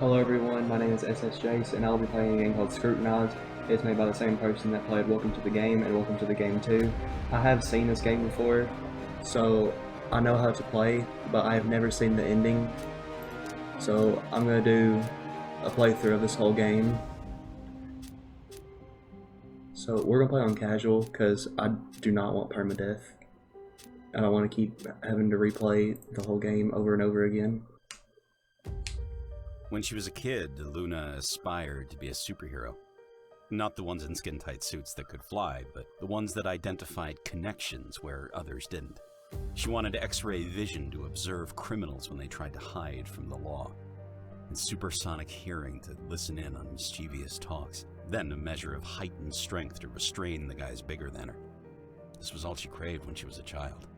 Hello everyone, my name is Jace, and I'll be playing a game called Scrutinized. It's made by the same person that played Welcome to the Game and Welcome to the Game 2. I have seen this game before, so I know how to play, but I have never seen the ending. So I'm going to do a playthrough of this whole game. So we're going to play on casual, because I do not want permadeath. I don't want to keep having to replay the whole game over and over again. When she was a kid, Luna aspired to be a superhero. Not the ones in skin-tight suits that could fly, but the ones that identified connections where others didn't. She wanted X-ray vision to observe criminals when they tried to hide from the law, and supersonic hearing to listen in on mischievous talks, then a measure of heightened strength to restrain the guys bigger than her. This was all she craved when she was a child.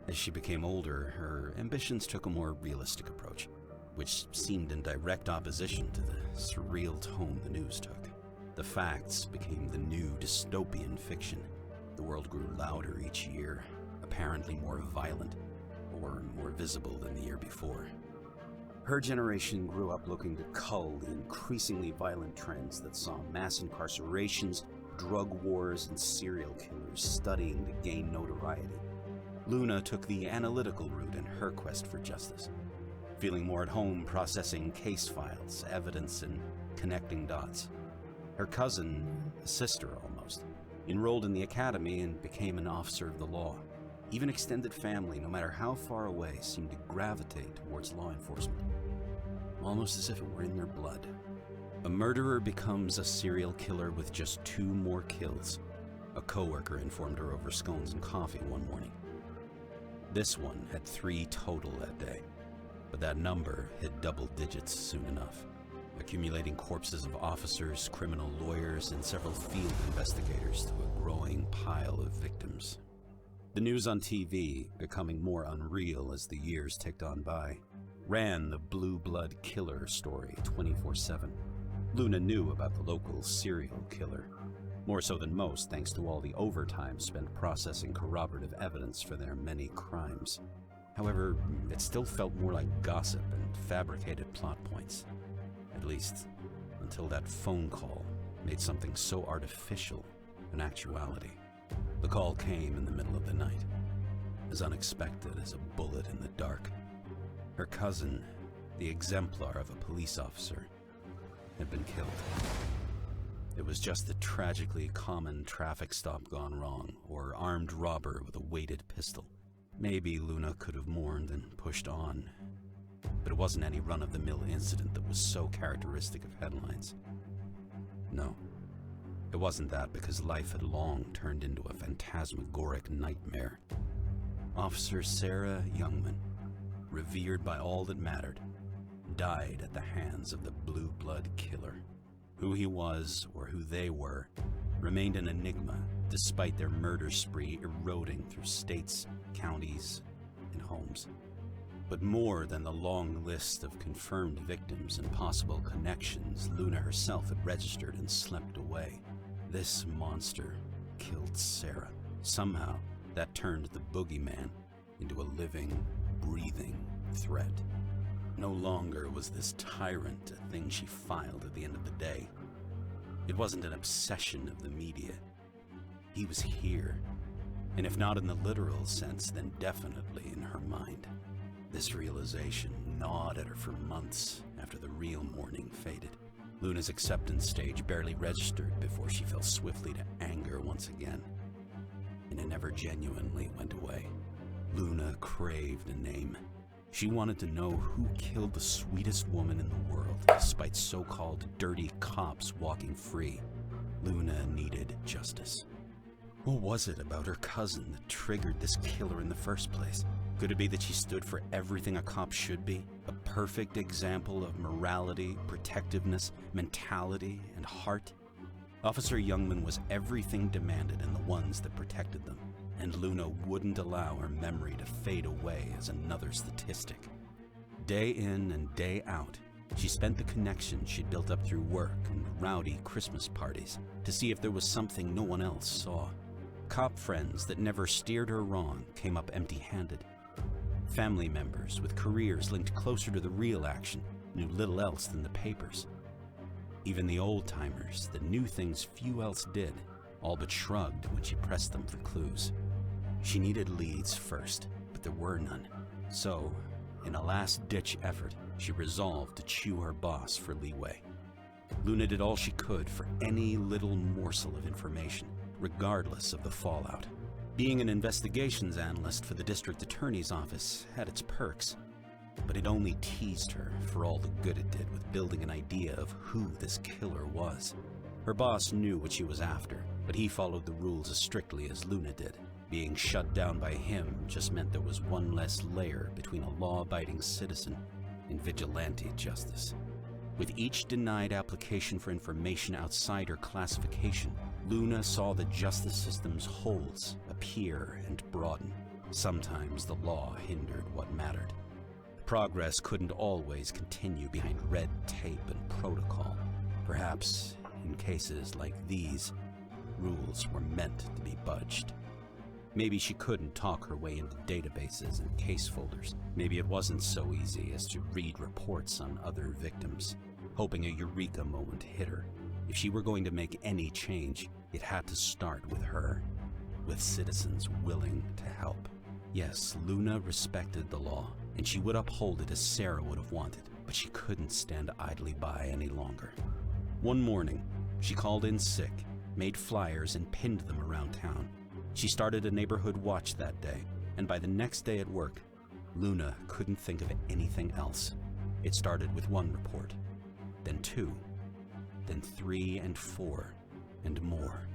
As she became older, her ambitions took a more realistic approach, which seemed in direct opposition to the surreal tone the news took. The facts became the new dystopian fiction. The world grew louder each year, apparently more violent, or more visible than the year before. Her generation grew up looking to cull the increasingly violent trends that saw mass incarcerations, drug wars, and serial killers studying to gain notoriety. Luna took the analytical route in her quest for justice, feeling more at home processing case files, evidence, and connecting dots. Her cousin, a sister almost, enrolled in the academy and became an officer of the law. Even extended family, no matter how far away, seemed to gravitate towards law enforcement, almost as if it were in their blood. A murderer becomes a serial killer with just 2 more kills, a coworker informed her over scones and coffee one morning. This one had 3 total that day, but that number hit double digits soon enough, accumulating corpses of officers, criminal lawyers, and several field investigators to a growing pile of victims. The news on TV, becoming more unreal as the years ticked on by, ran the blue blood killer story 24/7. Luna knew about the local serial killer, more so than most thanks to all the overtime spent processing corroborative evidence for their many crimes. However, it still felt more like gossip and fabricated plot points. At least, until that phone call made something so artificial an actuality. The call came in the middle of the night, as unexpected as a bullet in the dark. Her cousin, the exemplar of a police officer, had been killed. It was just a tragically common traffic stop gone wrong, or armed robber with a weighted pistol. Maybe Luna could have mourned and pushed on, but it wasn't any run-of-the-mill incident that was so characteristic of headlines. No, it wasn't that, because life had long turned into a phantasmagoric nightmare. Officer Sarah Youngman, revered by all that mattered, died at the hands of the blue blood killer. Who he was, or who they were, remained an enigma, despite their murder spree eroding through states, counties, and homes. But more than the long list of confirmed victims and possible connections Luna herself had registered and slept away, this monster killed Sarah. Somehow, that turned the boogeyman into a living, breathing threat. No longer was this tyrant a thing she filed at the end of the day. It wasn't an obsession of the media. He was here, and if not in the literal sense, then definitely in her mind. This realization gnawed at her for months after the real mourning faded. Luna's acceptance stage barely registered before she fell swiftly to anger once again, and it never genuinely went away. Luna craved a name. She wanted to know who killed the sweetest woman in the world, despite so-called dirty cops walking free. Luna needed justice. What was it about her cousin that triggered this killer in the first place? Could it be that she stood for everything a cop should be? A perfect example of morality, protectiveness, mentality, and heart? Officer Youngman was everything demanded in the ones that protected them, and Luna wouldn't allow her memory to fade away as another statistic. Day in and day out, she spent the connections she'd built up through work and rowdy Christmas parties to see if there was something no one else saw. Cop friends that never steered her wrong came up empty-handed. Family members with careers linked closer to the real action knew little else than the papers. Even the old-timers that knew things few else did, all but shrugged when she pressed them for clues. She needed leads first, but there were none. So, in a last-ditch effort, she resolved to chew her boss for leeway. Luna did all she could for any little morsel of information, regardless of the fallout. Being an investigations analyst for the district attorney's office had its perks, but it only teased her for all the good it did with building an idea of who this killer was. Her boss knew what she was after, but he followed the rules as strictly as Luna did. Being shut down by him just meant there was one less layer between a law-abiding citizen and vigilante justice. With each denied application for information outside her classification, Luna saw the justice system's holes appear and broaden. Sometimes the law hindered what mattered. Progress couldn't always continue behind red tape and protocol. Perhaps, in cases like these, rules were meant to be budged. Maybe she couldn't talk her way into databases and case folders. Maybe it wasn't so easy as to read reports on other victims. Hoping a eureka moment hit her. If she were going to make any change, it had to start with her, with citizens willing to help. Yes, Luna respected the law, and she would uphold it as Sarah would have wanted, but she couldn't stand idly by any longer. One morning, she called in sick, made flyers, and pinned them around town. She started a neighborhood watch that day, and by the next day at work, Luna couldn't think of anything else. It started with one report, then 2, then 3 and 4, and more.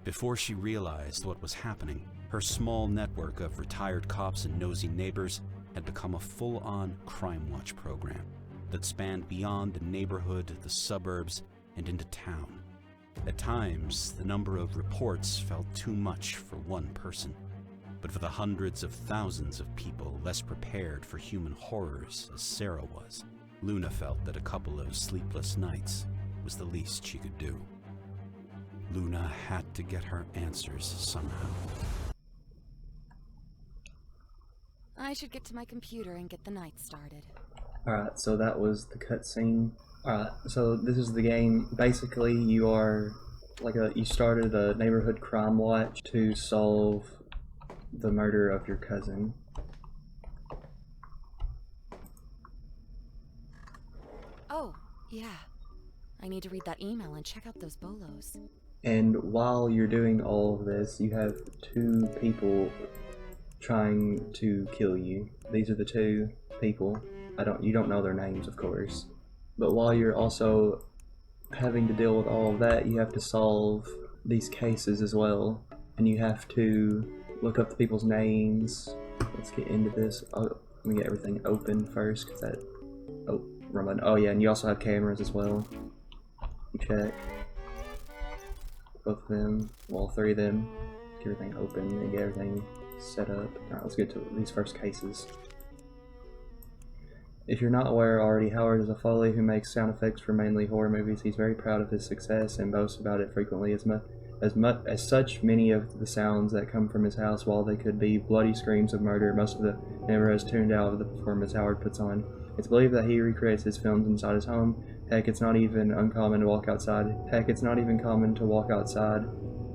Before she realized what was happening, her small network of retired cops and nosy neighbors had become a full-on crime watch program that spanned beyond the neighborhood, the suburbs, and into town. At times, the number of reports felt too much for one person, but for the hundreds of thousands of people less prepared for human horrors as Sarah was, Luna felt that a couple of sleepless nights was the least she could do. Luna had to get her answers somehow. I should get to my computer and get the night started. Alright, so that was the cutscene. Alright, so this is the game. Basically, you are you started a neighborhood crime watch to solve the murder of your cousin. Oh, yeah. I need to read that email and check out those bolos. And while you're doing all of this, you have 2 people trying to kill you. These are the 2 people. You don't know their names, of course. But while you're also having to deal with all of that, you have to solve these cases as well. And you have to look up the people's names. Let's get into this. Let me get everything open first, because that... Oh yeah, and you also have cameras as well. You check. Both of them, well, all 3 of them. Get everything open and get everything set up. Alright, let's get to these first cases. If you're not aware already, Howard is a Foley who makes sound effects for mainly horror movies. He's very proud of his success and boasts about it frequently. As such, many of the sounds that come from his house, while they could be bloody screams of murder, most of the neighborhood is tuned out of the performance Howard puts on. It's believed that he recreates his films inside his home. Heck, it's not even uncommon to walk outside. Heck, it's not even common to walk outside,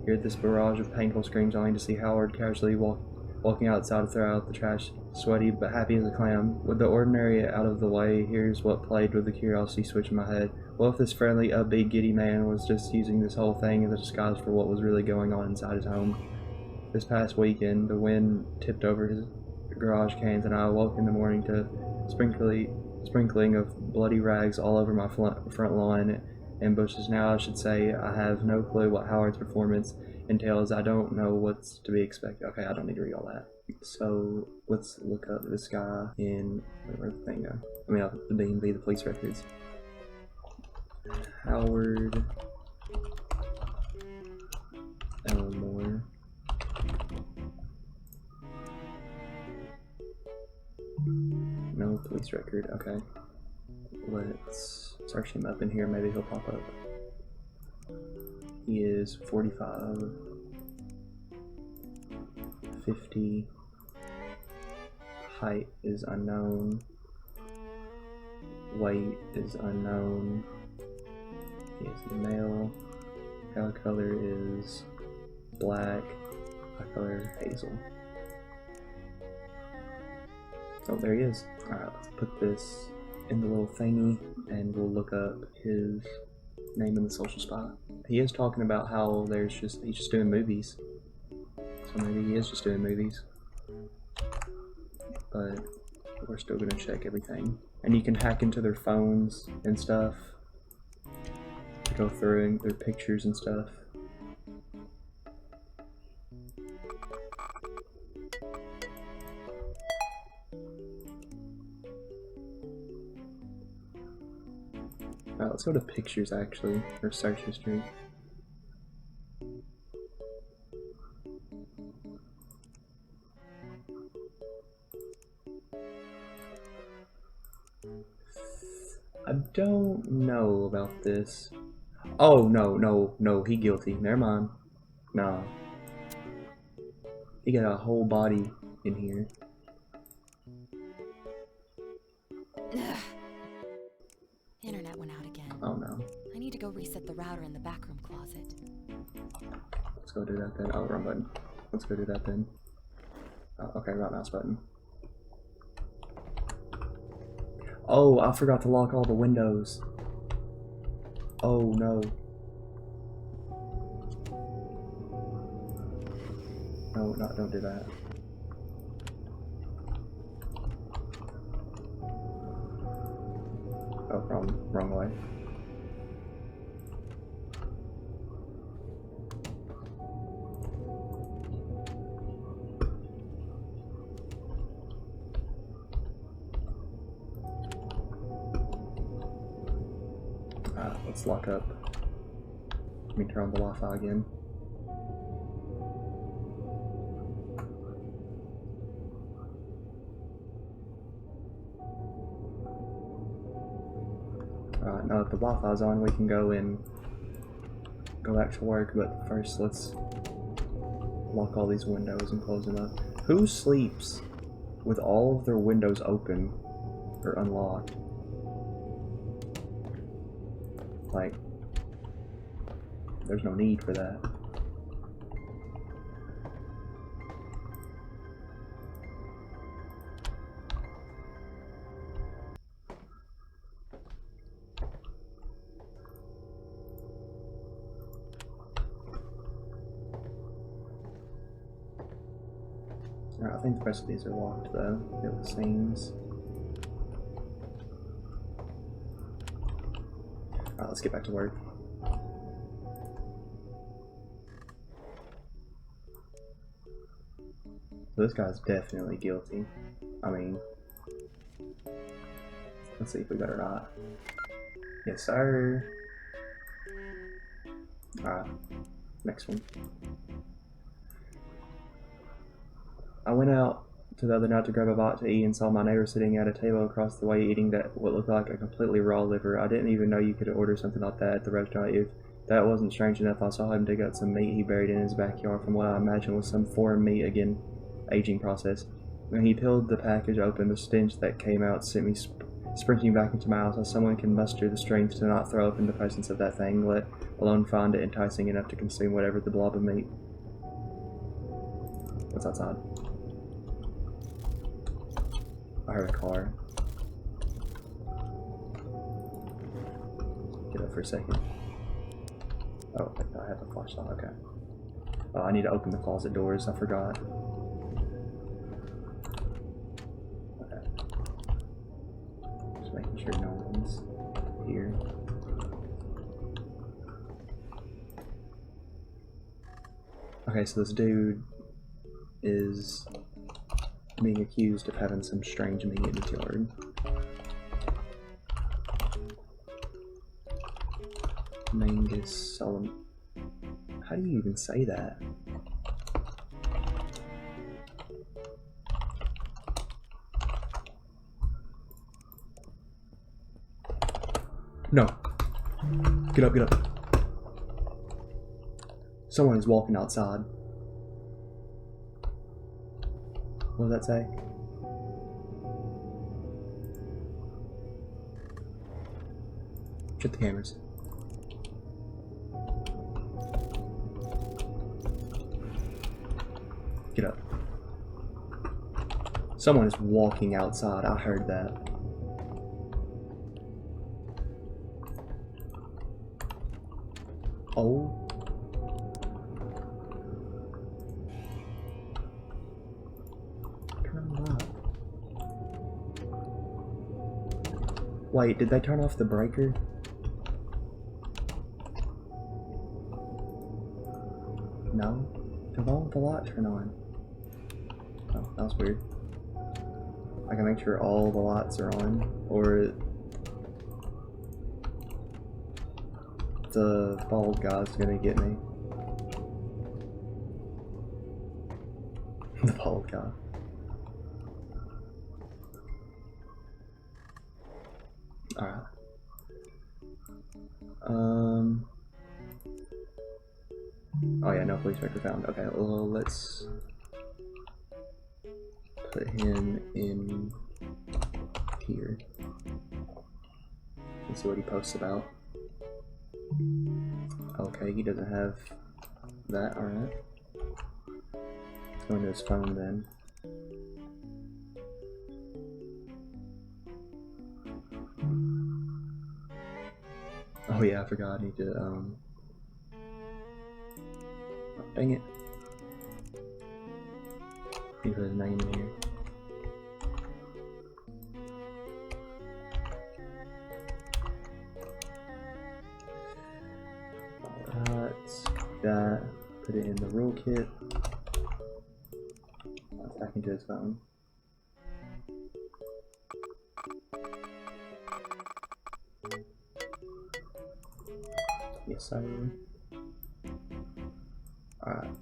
hear this barrage of painful screams, only to see Howard casually walking outside to throw out the trash, sweaty but happy as a clam. With the ordinary out of the way, here's what played with the curiosity switch in my head. What if this friendly, upbeat, giddy man was just using this whole thing as a disguise for what was really going on inside his home? This past weekend, the wind tipped over his garage cans, and I awoke in the morning to sprinkling of bloody rags all over my front lawn and bushes. Now I should say I have no clue what Howard's performance entails. I don't know what's to be expected. Okay, I don't need to read all that. So let's look up this guy in where'd the thing go? I mean, the B&B, the police records. Howard Elmore. No police record. Okay. Let's search him up in here. Maybe he'll pop up. He is 45, 50. Height is unknown. Weight is unknown. He is male. Hair color is black. Eye color hazel. Oh, there he is. Alright, let's put this in the little thingy and we'll look up his name in the social spot. He is talking about how he's just doing movies. So maybe he is just doing movies. But we're still gonna check everything. And you can hack into their phones and stuff. To go through their pictures and stuff. Alright, let's go to pictures actually, or search history. I don't know about this. Oh, no, he guilty. Never mind. Nah. He got a whole body in here. Ugh. Internet went out again. Oh no. I need to go reset the router in the backroom closet. Let's go do that then. Oh, wrong button. Let's go do that then. Oh, okay, right mouse button. Oh, I forgot to lock all the windows. Oh no. No, don't do that. Oh, wrong way. Let's lock up. Let me turn on the Wi-Fi again. Alright, now that the Wi-Fi's on, we can go back to work, but first let's lock all these windows and close them up. Who sleeps with all of their windows open or unlocked? Like, there's no need for that. Alright, I think the rest of these are locked though, it seems. Alright, let's get back to work. This guy's definitely guilty. I mean, let's see if we got it right. Yes, sir. Alright, next one. I went out to the other night to grab a bite to eat and saw my neighbor sitting at a table across the way eating what looked like a completely raw liver. I didn't even know you could order something like that at the restaurant. If that wasn't strange enough, I saw him dig up some meat he buried in his backyard from what I imagine was some foreign meat, again, aging process. When he peeled the package open, the stench that came out sent me sprinting back into my house. As someone can muster the strength to not throw up in the presence of that thing, let alone find it enticing enough to consume whatever the blob of meat. What's outside? I heard a car. Get up for a second. Oh, I have a flashlight, okay. Oh, I need to open the closet doors, I forgot. Okay. Just making sure no one's here. Okay, so this dude is being accused of having some strange meat in his yard. Mangus Solomon. How do you even say that? No. Get up, get up. Someone is walking outside. What does that say? Shut the cameras. Get up. Someone is walking outside. I heard that. Oh. Turn them off. Wait, did they turn off the breaker? No? Then why won't the light turn on? Oh, that was weird. I can make sure all the lights are on, or the bald guy's gonna get me. The bald guy. Alright. Oh yeah, no police record found. Okay, well, let's put him in here. Let's see what he posts about. Okay, he doesn't have that, alright. Let's go into his phone then. Oh yeah, I forgot, I need to, oh, dang it. Need to put his name in here. Alright, that, put it in the rule kit. Back into his phone. Yes, sir. Alright.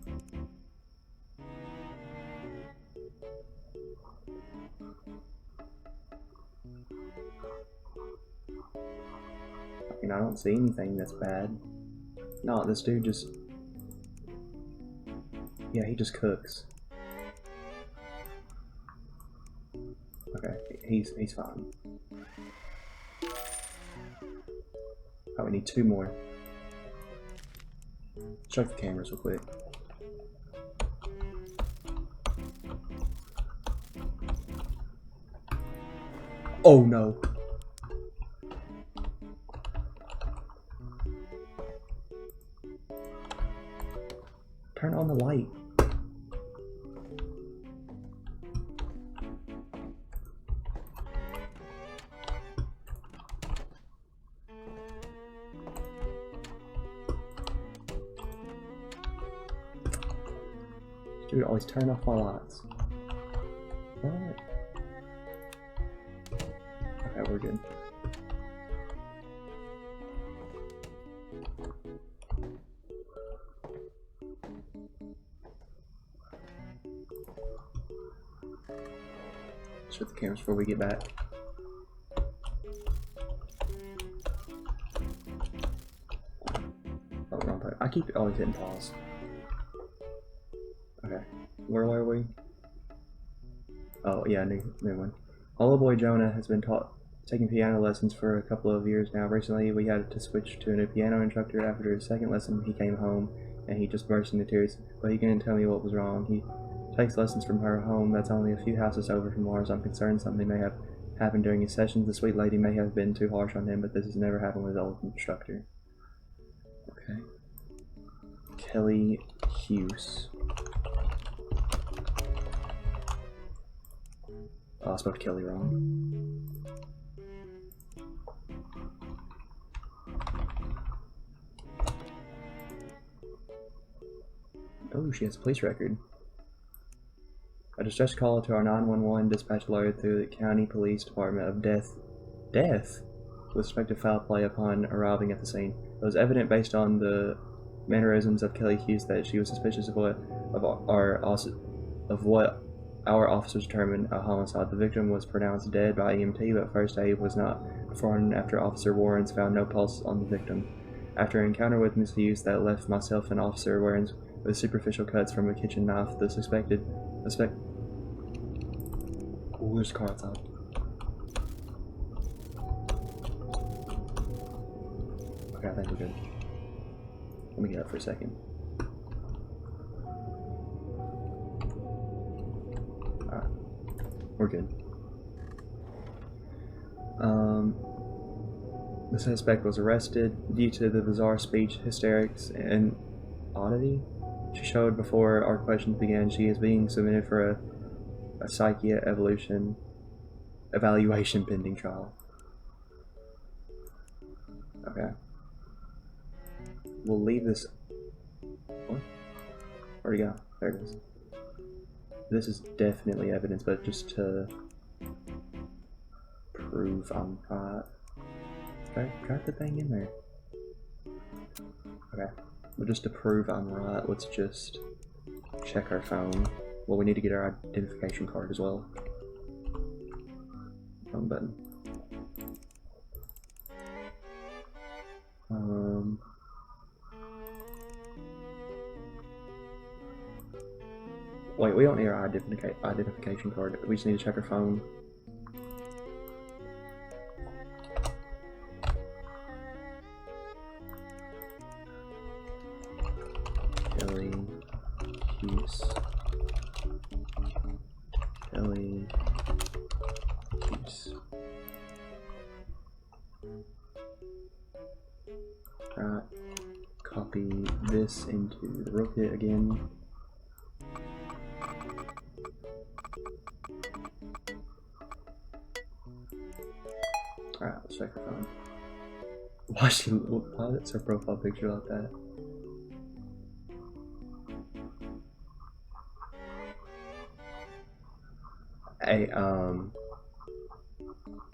I mean, I don't see anything that's bad. No, this dude just... Yeah, he just cooks. Okay, he's fine. Oh, we need 2 more. Check the cameras real quick. Oh no. Turn on the light. Dude, always turn off my lights. What? Okay, we're good. Shut the cameras before we get back. Oh, wrong button. I keep always hitting pause. Okay, where were we? Oh yeah, new one. Little boy Jonah has been taking piano lessons for a couple of years now. Recently, we had to switch to a new piano instructor. After his second lesson, he came home and he just burst into tears. But he couldn't tell me what was wrong. He takes lessons from her home that's only a few houses over from ours. I'm concerned something may have happened during his sessions. The sweet lady may have been too harsh on him, but this has never happened with his old instructor. Okay. Kelly Hughes. Oh, I spelled Kelly wrong. Oh, she has a police record. A distress call to our 911 dispatch alerted through the county police department of death with respect to foul play upon arriving at the scene. It was evident based on the mannerisms of Kelly Hughes that she was suspicious of what our officers determined a homicide. The victim was pronounced dead by EMT, but first aid was not performed after Officer Warrens found no pulse on the victim. After an encounter with Miss Hughes that left myself and Officer Warrens with superficial cuts from a kitchen knife, the suspect. Oh, there's a car outside. Okay, I think we're good. Let me get up for a second. Alright. We're good. The suspect was arrested due to the bizarre speech, hysterics, and oddity she showed before our questions began. She is being submitted for a psychiatric evaluation pending trial. Okay. We'll leave this. What? Where'd it go? There it is. This is definitely evidence, but just to prove I'm right. Drop the thing in there. Okay. But just to prove I'm right, let's just check our phone. Well, we need to get our identification card as well. Wrong button. Wait, we don't need our identification card. We just need to check our phone. Kelly Hughes. Kelly Hughes. Right. Copy this into the rocket again. Alright, let's check her phone. Why is her profile picture like that? Hey,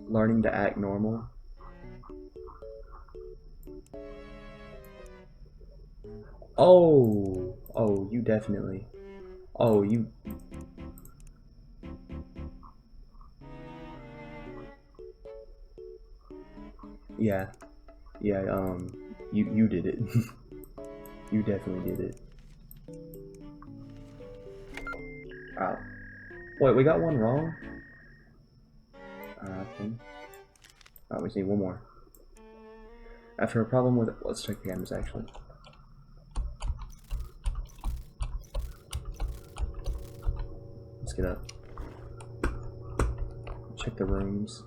learning to act normal. Oh, you definitely. Oh, you. Yeah, you did it. You definitely did it. Wow. Wait, we got one wrong? Oh, we just need one more. After a problem with... Let's check the cameras, actually. Let's get up. Check the rooms.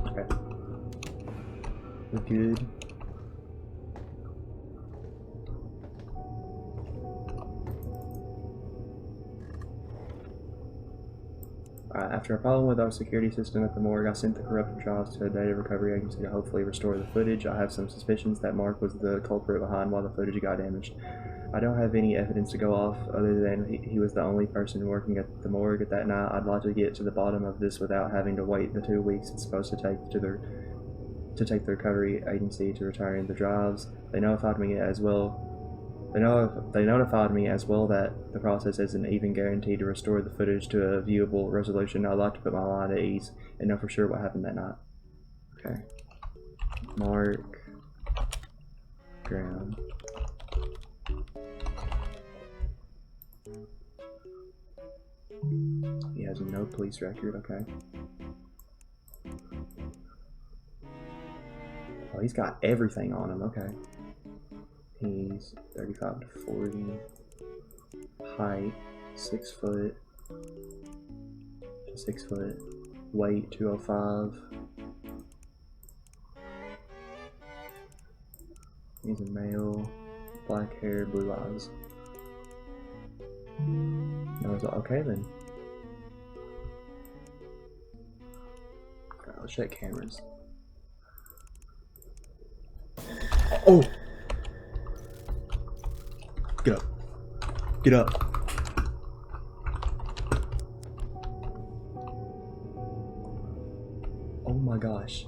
Okay. We're good. After a problem with our security system at the morgue, I sent the corrupted files to a data recovery agency to hopefully restore the footage. I have some suspicions that Mark was the culprit behind why the footage got damaged. I don't have any evidence to go off other than he was the only person working at the morgue at that night. I'd like to get to the bottom of this without having to wait the 2 weeks it's supposed to take to take the recovery agency to return the drives. They notified me as well. They notified me as well that the process isn't even guaranteed to restore the footage to a viewable resolution. I'd like to put my mind at ease and know for sure what happened that night. Okay. Mark Graham. He has no police record, okay. Oh, he's got everything on him, okay. He's 35 to 40. Height, 6 foot to 6 foot. Weight, 205. He's a male. Black hair, blue eyes. No, okay then. Alright, let's check cameras. Oh! Get up. Get up. Oh my gosh.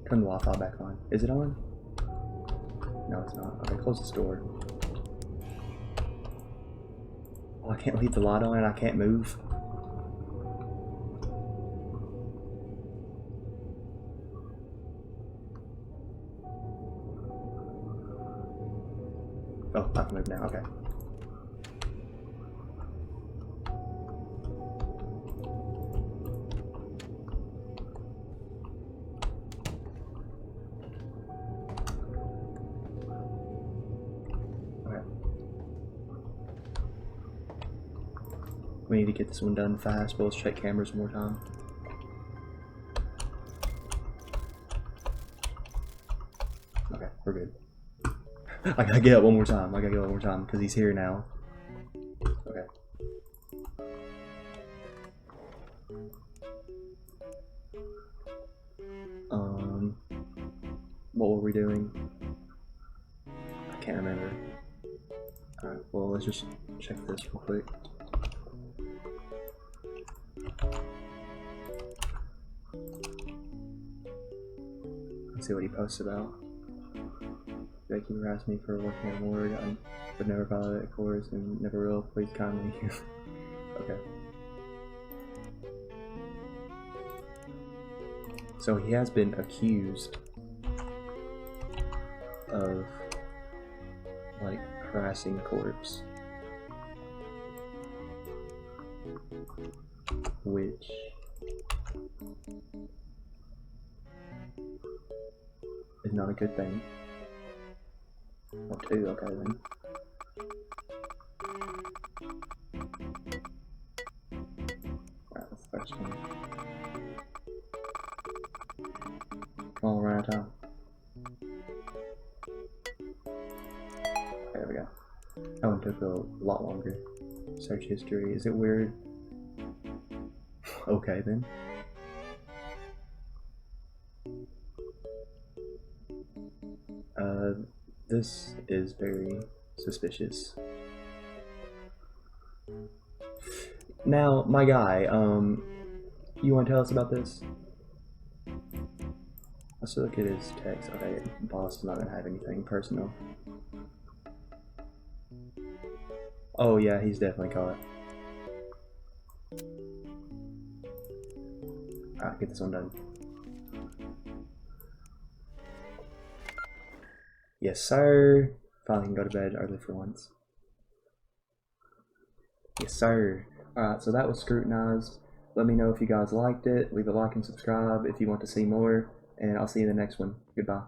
Turn the Wi-Fi back on. Is it on? No, it's not. Okay, close this door. Oh, I can't leave the light on and I can't move. Oh, I can move now, okay. We need to get this one done fast, but let's check cameras one more time. Okay, we're good. I gotta get up one more time. Because he's here now. Okay. What were we doing? I can't remember. Alright, well, let's just check this real quick. Let's see what he posts about. Like, he harassed me for working at a morgue. I would never follow it, of course, and never will. Please kindly. Okay. So he has been accused of, like, harassing corpse, which is not a good thing. Oh, two, okay then. Alright, that's the first one. Come on, we're out of time. There we go. That one took a lot longer. Search history. Is it weird? Okay then. This is very suspicious. Now, my guy, you want to tell us about this? Let's look at his text. Okay, boss is not gonna have anything personal. Oh yeah, he's definitely caught. Alright, get this one done. Yes, sir. Finally can go to bed early for once. Yes, sir. Alright, so that was Scrutinized. Let me know if you guys liked it. Leave a like and subscribe if you want to see more. And I'll see you in the next one. Goodbye.